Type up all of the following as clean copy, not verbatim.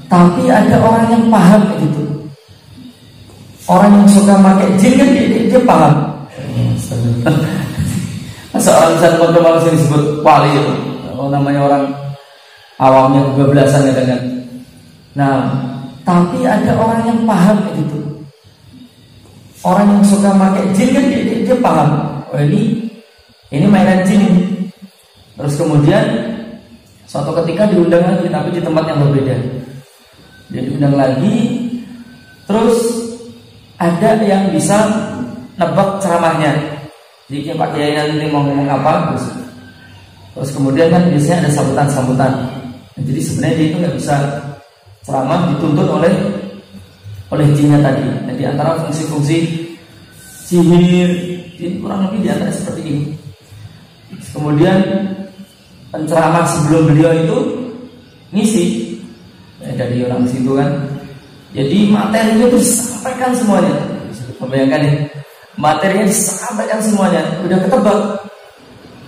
tapi ada orang yang paham gitu. Orang yang suka pakai jin kan dia paham. Seorang misalnya teman-teman sini disebut wali itu, namanya orang awamnya kebablasan kadang-kadang. Nah, tapi ada orang yang paham gitu. Orang yang suka pakai jin kan dia paham. Oh ini mainan jin. Terus kemudian suatu ketika diundang lagi, tapi di tempat yang berbeda. Dia diundang lagi, terus ada yang bisa nebak ceramahnya. Jadi Pak Kiai nanti mau ngomong apa, terus kemudian kan biasanya ada sambutan-sambutan. Nah, jadi sebenarnya dia itu nggak bisa ceramah, dituntut oleh jinnya tadi. Nah, di antara fungsi-fungsi sihir, kurang lebih di antara seperti ini. Kemudian penceramah sebelum beliau itu ngisi dari orang situ kan. Jadi materinya itu disampaikan semuanya. Bayangkan ya, materinya disampaikan semuanya, udah ketebak.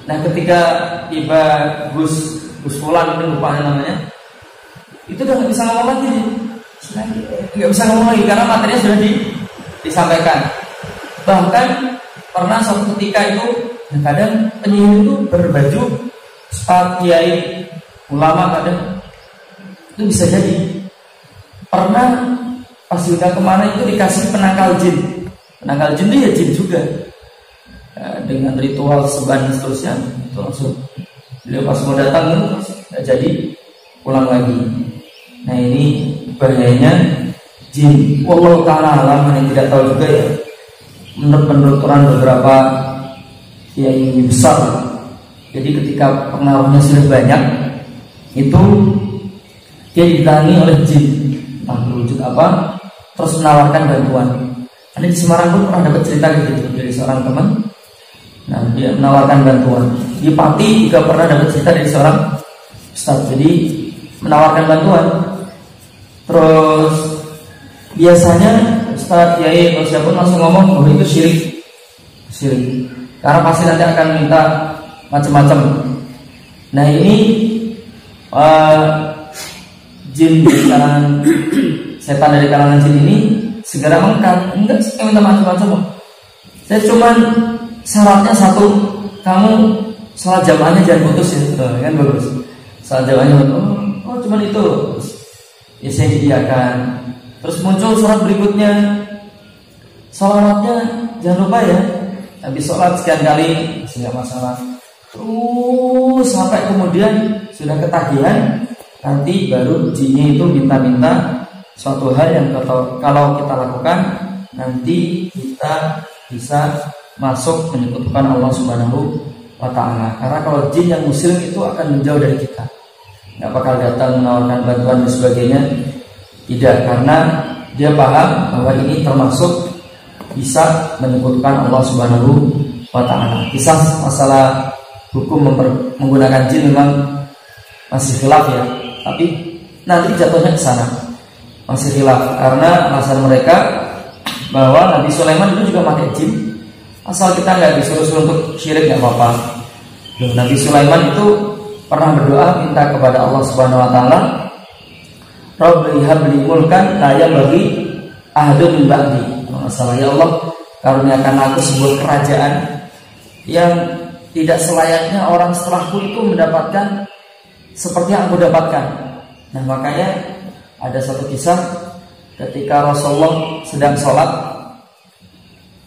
Nah, ketika tiba Gus Fulan, itu lupa namanya, itu udah nggak bisa ngomong lagi, nggak bisa ngomong lagi karena materinya sudah disampaikan. Bahkan pernah suatu ketika itu, kadang penyihir itu berbaju sepatu kiai ulama, kadang itu bisa jadi. Pernah pas udah kemana itu dikasih penangkal jin. Penangkal jin itu ya jin juga, dengan ritual seban dan seterusnya. Itu langsung beliau pas mau datang itu nggak jadi pulang lagi. Nah, ini bahayanya jin. Wallahu ta'ala alam, yang tidak tahu juga ya. Menurut penuturan beberapa kiai besar, jadi ketika pengaruhnya sudah banyak, itu dia didatangi oleh jin, entah berwujud apa, terus menawarkan bantuan. Ada di Semarang pun pernah dapat cerita gitu dari seorang teman. Nah, dia menawarkan bantuan. Di Pati juga pernah dapat cerita dari seorang ustaz. Jadi menawarkan bantuan. Terus biasanya ustaz, kiai atau siapapun langsung ngomong bahwa itu syirik. Karena pasti nanti akan minta macam-macam. Nah, ini jin dari kalangan setan dari kalangan jin ini segera mengangkat. Enggak, saya minta macam-macam. Saya cuman syaratnya satu, kamu sholat jamaahnya jangan putus ya, kan bagus. Sholat jamaahnya oh cuman itu, ya saya diiyakan. Terus muncul syarat berikutnya, sholatnya jangan lupa ya, habis sholat sekian kali, tidak masalah. Terus sampai kemudian sudah ketagihan, nanti baru jinnya itu minta-minta suatu hal yang kalau kita lakukan nanti kita bisa masuk menyekutukan Allah Subhanahu wa ta'ala. Karena kalau jin yang muslim itu akan menjauh dari kita, nggak bakal datang menawarkan bantuan dan sebagainya. Tidak, karena dia paham bahwa ini termasuk bisa menyekutukan Allah Subhanahu wa ta'ala. Kisah masalah hukum menggunakan jin memang masih khilaf ya, tapi nanti jatuhnya ke sana masih khilaf karena alasan mereka bahwa Nabi Sulaiman itu juga pakai jin. Asal kita nggak disuruh-suruh untuk syirik nggak apa-apa. Nabi Sulaiman itu pernah berdoa minta kepada Allah Subhanahu Wa Taala, Rabbi habli mulkan la yabghi ahadun min ba'di. Masalah ya Allah, karuniakan aku sebuah kerajaan yang tidak selayaknya orang setelahku itu mendapatkan seperti yang aku dapatkan. Nah, makanya ada satu kisah ketika Rasulullah sedang sholat,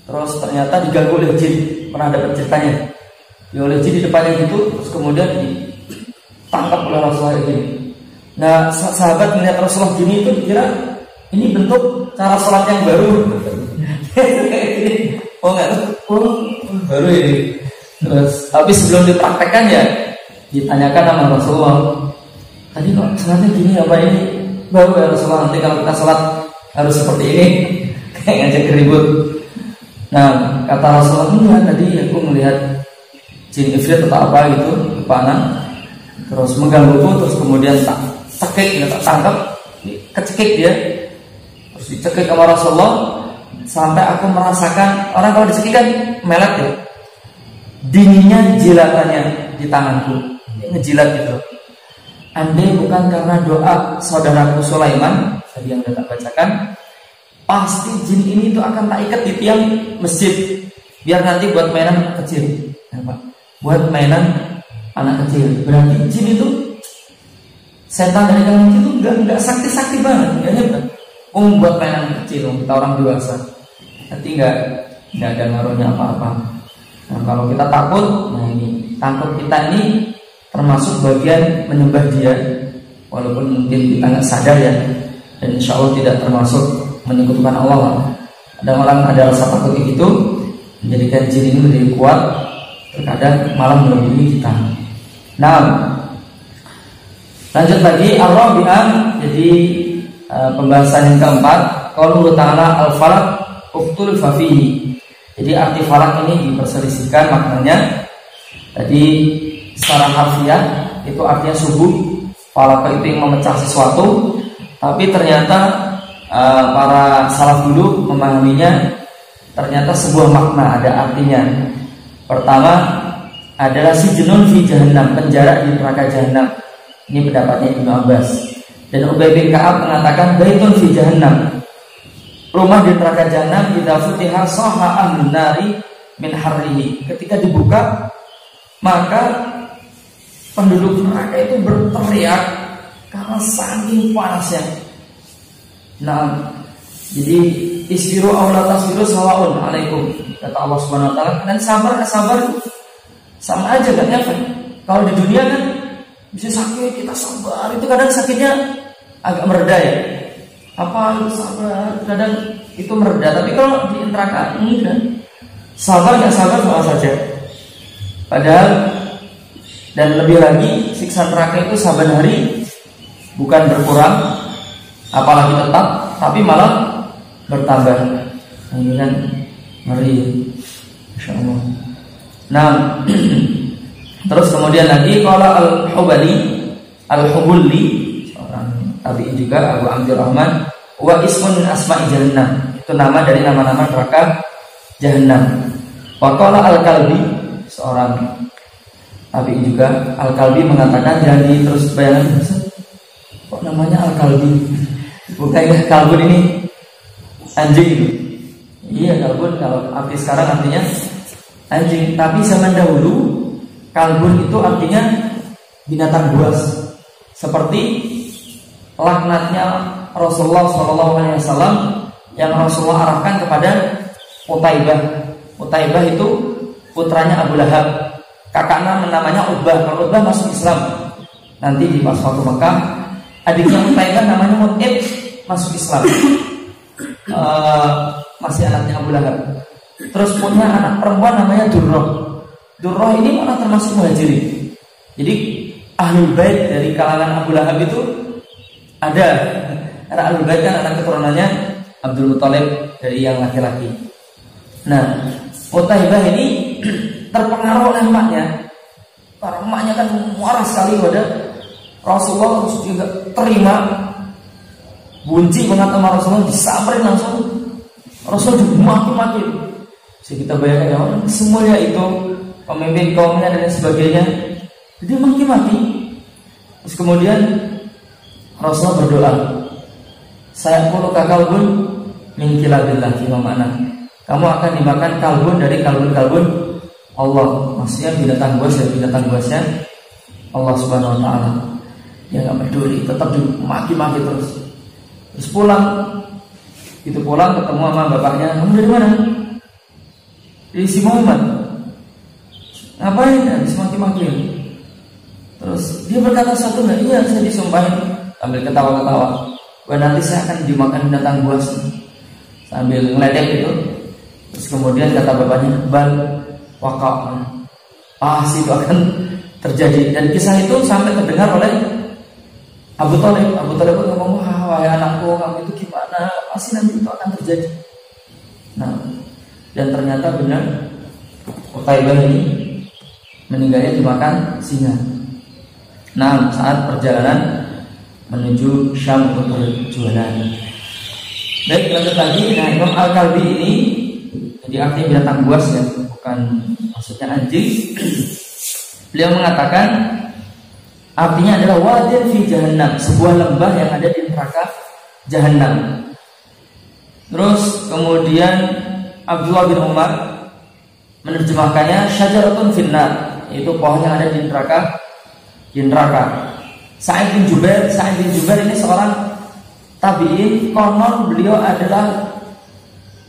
terus ternyata diganggu oleh jin. Pernah dapat ceritanya, oleh jin di depannya gitu, terus kemudian ditangkap oleh Rasulullah ini. Nah, sahabat melihat Rasulullah gini itu dikira ini bentuk cara sholat yang baru. Baru ini. Terus tapi sebelum dipraktekkan ya ditanyakan sama Rasulullah, tadi kok sholatnya gini apa ini? Baru ya Rasulullah, nanti kalau kita sholat harus seperti ini. Kayak ngajak ribut. Nah, kata Rasulullah, enggak, tadi aku melihat jin ifrit atau apa gitu kepala, terus menggangguku, terus kemudian tak cekik, tak tangkap, kecekik dia, terus dicekik sama Rasulullah sampai aku merasakan, orang kalau dicekik kan melet ya, dinginnya jilatannya di tanganku, ngejilat gitu. andai bukan karena doa saudaraku Sulaiman tadi yang sudah tak bacakan, pasti jin ini itu akan tak ikat di tiang masjid biar nanti buat mainan anak kecil. Buat mainan anak kecil. Berarti jin itu, setan dari kalangan itu enggak sakti-sakti banget, enggak hebat. Buat mainan kecil, kita orang dewasa. Nanti enggak ada ngaruhnya apa-apa. Nah, kalau kita takut, nah ini takut kita ini termasuk bagian menyembah dia, walaupun mungkin kita nggak sadar ya, dan insya Allah tidak termasuk menyekutukan Allah. Ada orang ada rasa takut itu menjadikan jin ini menjadi kuat, terkadang malah melebihi kita. Nah, lanjut lagi Ar-Rabi'ah. Jadi pembahasan yang keempat, qauluhu ta'ala al-falaq uqtul fafihi. Jadi arti falak ini diperselisihkan maknanya. Tadi secara harfiah itu artinya subuh. Falak itu yang memecah sesuatu. Tapi ternyata para salaf dulu memahaminya ternyata sebuah makna, ada artinya. Pertama adalah sijnun fi jahannam, penjara di neraka jahanam. Ini pendapatnya Ibnu Abbas. Dan Ubay bin Ka'ab mengatakan baitun fi jahannam, rumah di neraka jahanam. Idza futiha saha ahlun nari min harrihi, ketika dibuka maka penduduk neraka itu berteriak karena saking panasnya. Nah, jadi isbiru aw la tasbiru sawaun alaikum, kata Allah Subhanahu wa taala. Dan sabar enggak sabar sama aja kan ya. Kalau di dunia kan bisa sakit, kita sabar, itu kadang sakitnya agak mereda ya. Apa sabar, kadang itu mereda. Tapi kalau di neraka ini kan sabar nggak sabar sama saja. Padahal dan lebih lagi siksa neraka itu saban hari bukan berkurang, apalagi tetap, tapi malah bertambah. Nah, ini kan ngeri, Masya Allah. Nah, terus kemudian lagi kalau Al-Hubuli seorang tabi'in juga, Abu Abdurrahman, wa ismun min asma'i jahannam, itu nama dari nama-nama neraka jahanam. Wa qala Al-Kalbi, seorang tabi'in juga, Al-Kalbi mengatakan, jadi terus bayangkan, kok namanya Al-Kalbi? Bukannya kalbun ini anjing itu? Iya, kalbun kalau arti sekarang artinya anjing, tapi zaman dahulu kalbun itu artinya binatang buas, seperti laknatnya Rasulullah SAW yang Rasulullah arahkan kepada Utaibah. Utaibah itu putranya Abu Lahab, kakaknya namanya Utbah. Kalau Utbah masuk Islam nanti di pas waktu Mekah, adiknya Utaibah namanya Mut'ib masuk Islam, masih anaknya Abu Lahab. Terus punya anak perempuan namanya Durrah. Durrah ini malah termasuk muhajirin. Jadi Ahlul Bait dari kalangan Abu Lahab itu ada. Karena Ahlul Bait kan anak keturunannya Abdul Muthalib dari yang laki-laki. Nah, Utaibah ini terpengaruh oleh emaknya. Karena emaknya kan marah sekali pada Rasulullah, terus juga terima, bunci banget sama Rasulullah, disamperin langsung. Rasul juga maki-maki. Jadi kita bayangkan ya, semuanya itu pemimpin kaumnya dan sebagainya, jadi maki-maki. Terus kemudian Rasulullah berdoa, saya perlu kalbun min kilabillah, mana kamu akan dimakan kalbun dari kalbun Allah, maksudnya binatang buas dari binatang buasnya Allah Subhanahu wa taala. Dia nggak peduli, tetap dimaki-maki terus. Terus pulang ketemu sama bapaknya, kamu dari mana? Dari si Muhammad. Ngapain? Habis maki-maki. Terus dia berkata satu nggak? Iya, saya disumpahin. Sambil ketawa-ketawa, wah nanti saya akan dimakan binatang buas. Sambil ngeledek itu. Terus kemudian kata bapaknya, bal wakaf, pasti itu akan terjadi. Dan kisah itu sampai terdengar oleh Abu Thalib. Abu Thalib itu ngomong, wahai anakku, kamu itu gimana? Pasti nanti itu akan terjadi. Nah, dan ternyata benar, Utaibah ini meninggalnya dimakan singa. Nah, saat perjalanan menuju Syam untuk berjualan. Baik, lanjut lagi. Nah, Imam Al-Kalbi ini jadi artinya binatang buas ya, bukan maksudnya anjing. Beliau mengatakan Artinya adalah wadin fi jahannam, sebuah lembah yang ada di neraka jahannam. Terus kemudian Abdullah bin Umar menerjemahkannya syajaratun finnar, yaitu pohon yang ada di neraka. Sa'id bin Jubair ini seorang tabi'in, konon beliau adalah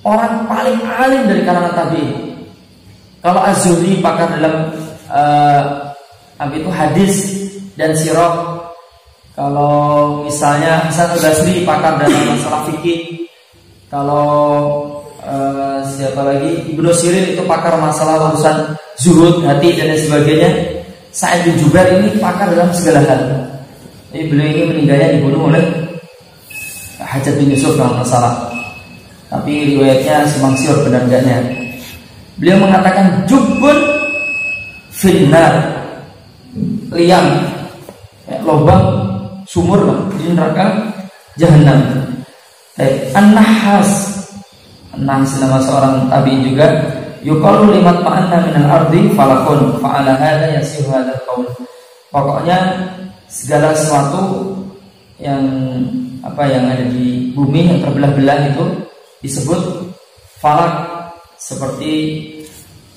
orang paling alim dari kalangan tabi'in. Kalau Az-Zuhri pakar dalam hadis dan sirah. Kalau misalnya Hasan al-Basri pakar dalam masalah fikih. Kalau siapa lagi, Ibnu Sirin itu pakar masalah urusan zuhud, hati dan lain sebagainya. Sa'id bin Jubair ini pakar dalam segala hal. Jadi beliau ini meninggalnya dibunuh oleh Hajjaj bin Yusuf kalau tidak salah. Tapi riwayatnya simpang siur benar enggaknya. Beliau mengatakan jubbun finnar, liang, lubang sumur di neraka jahannam. An-Nahas nama seorang tabi'in juga, yuqalu limat ma'anna minal ardi falakun fa'ala hadha yasihu hadzal qaul. Pokoknya segala sesuatu yang ada di bumi yang terbelah-belah itu disebut falak, seperti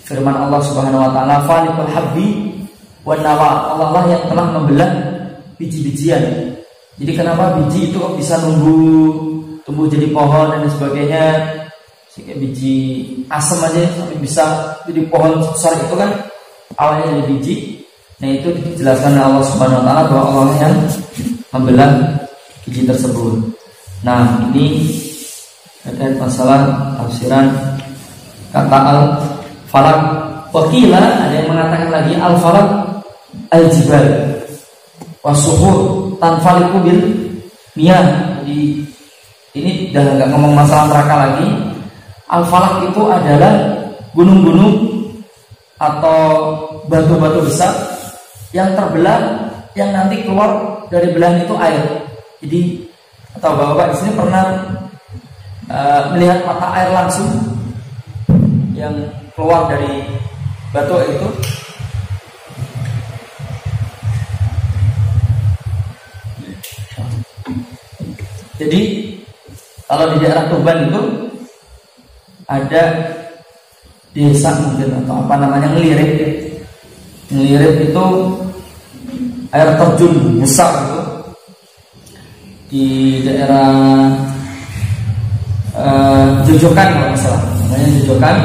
firman Allah Subhanahu wa taala, falikul habbi wan nawa, Allah lah yang telah membelah biji-bijian. Jadi kenapa biji itu kok bisa tumbuh jadi pohon dan sebagainya? Kayak biji asam aja sampai bisa jadi pohon besar, itu kan awalnya dari biji. Nah, itu dijelaskan oleh Allah Subhanahu wa taala bahwa Allah yang membelah biji tersebut. Nah, ini terkait masalah tafsiran kata al-falak. Wakila ada yang mengatakan lagi al-falak al-jibal wasuhur tanfaliku bil miyah. Jadi ini dah nggak ngomong masalah neraka lagi. Al-falak itu adalah gunung-gunung atau batu-batu besar yang terbelah, yang nanti keluar dari belahan itu air. Jadi atau bapak di sini pernah melihat mata air langsung yang keluar dari batu itu? Jadi kalau di daerah Tuban itu ada desa mungkin atau Ngelirip. Ngelirip itu air terjun besar itu di daerah Jojokan kalau nggak salah, namanya Jojokan.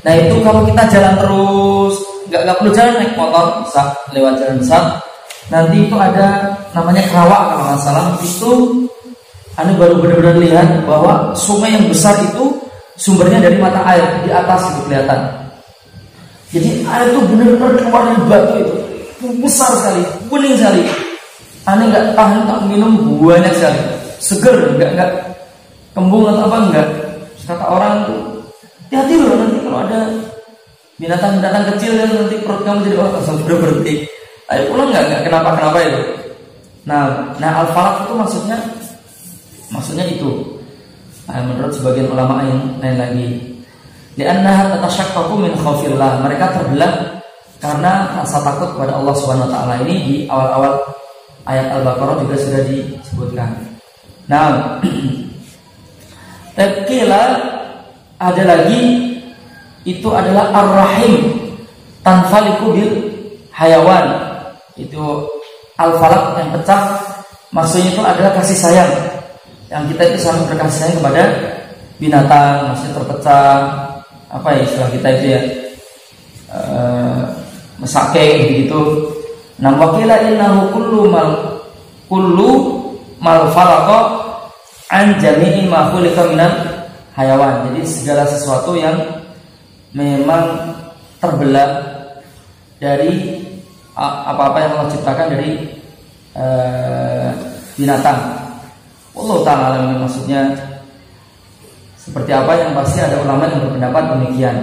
Nah itu kalau kita jalan terus, nggak perlu jalan naik motor, bisa lewat jalan besar. Nanti itu ada namanya Kerawak kalau nggak salah. Itu Anda baru benar-benar lihat bahwa sungai yang besar itu sumbernya dari mata air di atas itu kelihatan. Jadi air itu benar-benar keluar dari batu itu besar sekali, bening sekali. Anda nggak tahan tak minum banyak sekali, seger, nggak kembung atau apa enggak. Kata orang itu hati-hati loh, nanti kalau ada binatang-binatang kecil yang nanti perut kamu jadi langsung berhenti. Ayo pulang nggak kenapa itu. Nah al-falak itu maksudnya itu. Nah, menurut sebagian ulama yang lain lagi, li'annaha tatashaqqaqu min khaufillah, mereka terbelah karena rasa takut kepada Allah Subhanahu wa taala. Ini di awal-awal ayat Al-Baqarah juga sudah disebutkan. Nah, Kila ada lagi, itu adalah ar-rahim tanfaliku bil hayawan. Itu al-falak yang pecah, maksudnya itu adalah kasih sayang. Yang kita itu saling berkasih sayang kepada binatang, maksudnya terpecah apa ya istilah kita itu ya, mesake begitu. Nah, wakila innahu kullu mal falaqa an jami'i ma khuliqa minal hayawan. Jadi segala sesuatu yang memang terbelah dari apa-apa yang Allah ciptakan dari binatang. Allah Ta'ala ini maksudnya seperti apa, yang pasti ada ulama yang berpendapat demikian.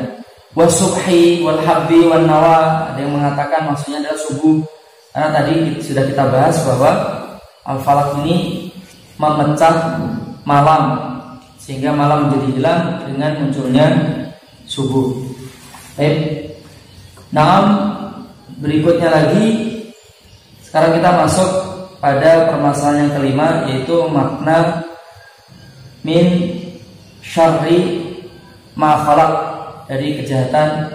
Wasubhi wal habbi wan nawa, ada yang mengatakan maksudnya adalah subuh, karena tadi sudah kita bahas bahwa al-falak ini memecah malam sehingga malam menjadi hilang dengan munculnya subuh. Baik. Nah, berikutnya lagi Sekarang kita masuk pada permasalahan yang kelima, yaitu makna min syarri ma khalaq, dari kejahatan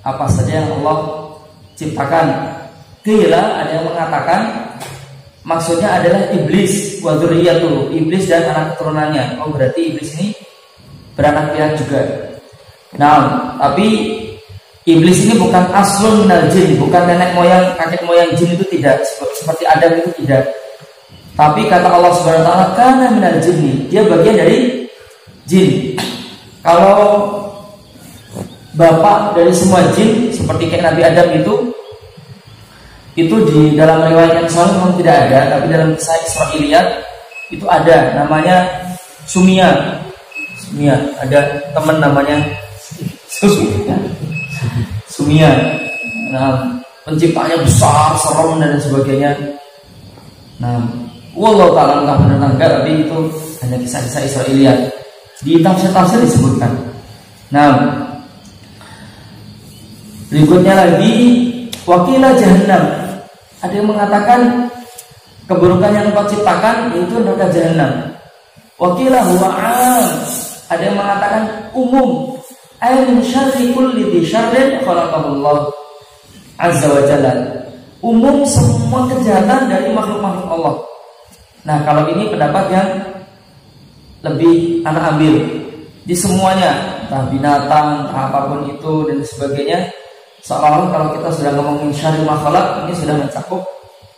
apa saja yang Allah ciptakan. Qila, ada yang mengatakan maksudnya adalah iblis wa dzurriyyatuhu, iblis dan anak keturunannya. Oh, berarti iblis ini beranak pinak juga. Nah, tapi iblis ini bukan aslun minal jin, bukan nenek moyang, kakek moyang jin, itu tidak. Seperti Adam itu tidak. Tapi kata Allah Subhanahu wa taala, kana minal jinni, dia bagian dari jin. Kalau bapak dari semua jin seperti kayak Nabi Adam itu di dalam riwayat yang sahih memang tidak ada, tapi dalam kisah Israiliyat itu ada, namanya Sumia. Ada teman namanya Sumia. Nah, penciptanya besar, serem dan sebagainya. Nah, wallahu ta'ala enggak benar enggak, tapi itu hanya kisah-kisah Israiliyat. Di tafsir-tafsir disebutkan. Nah, berikutnya lagi wakilah jahannam. Ada yang mengatakan keburukan yang engkau ciptakan yaitu neraka jahannam. Wakilah huwa 'am. Ada yang mengatakan umum. Ay min syarri kulli dhi syarrin khalaqahu Allah azza wa jalla. Umum semua kejahatan dari makhluk-makhluk Allah. Nah, kalau ini pendapat yang lebih anak ambil di semuanya, entah binatang, entah apapun itu dan sebagainya. Seolah-olah kalau kita sudah ngomongin syarri ma khalaq, ini sudah mencakup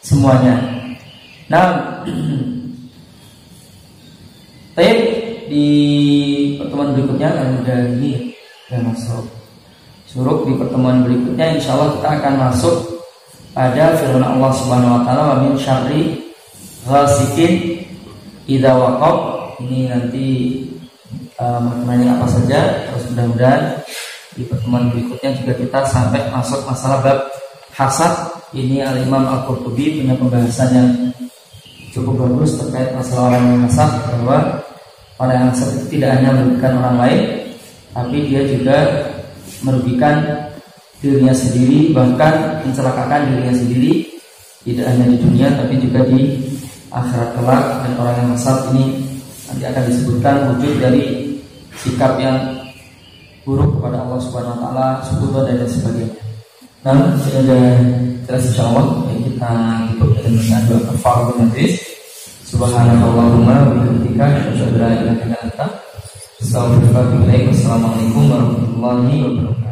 semuanya. Nah, baik, di pertemuan berikutnya kan udah ini dan masuk suruk. Di pertemuan berikutnya insya Allah kita akan masuk pada firman Allah Subhanahu wa taala, wa min syarri ghasikin idza waqab. Ini nanti maknanya apa saja. Terus mudah-mudahan di pertemuan berikutnya juga kita sampai masuk masalah bab hasad. Ini Al-Imam Al-Qurtubi punya pembahasan yang cukup bagus terkait masalah orang yang hasad, bahwa orang yang hasad itu tidak hanya merugikan orang lain, tapi dia juga merugikan dirinya sendiri, bahkan mencelakakan dirinya sendiri, tidak hanya di dunia tapi juga di akhirat kelak. Dan orang yang hasad ini nanti akan disebutkan wujud dari sikap yang buruk kepada Allah Subhanahu wa taala, sekutu dan lain sebagainya. Nah, sudah jelas insyaallah yang kita tutup dengan doa kafaratul majlis. Subhanallahumma wa bihamdika asyhadu an la ilaha illa anta astaghfiruka wa atubu ilaik. Wassalamualaikum warahmatullahi wabarakatuh.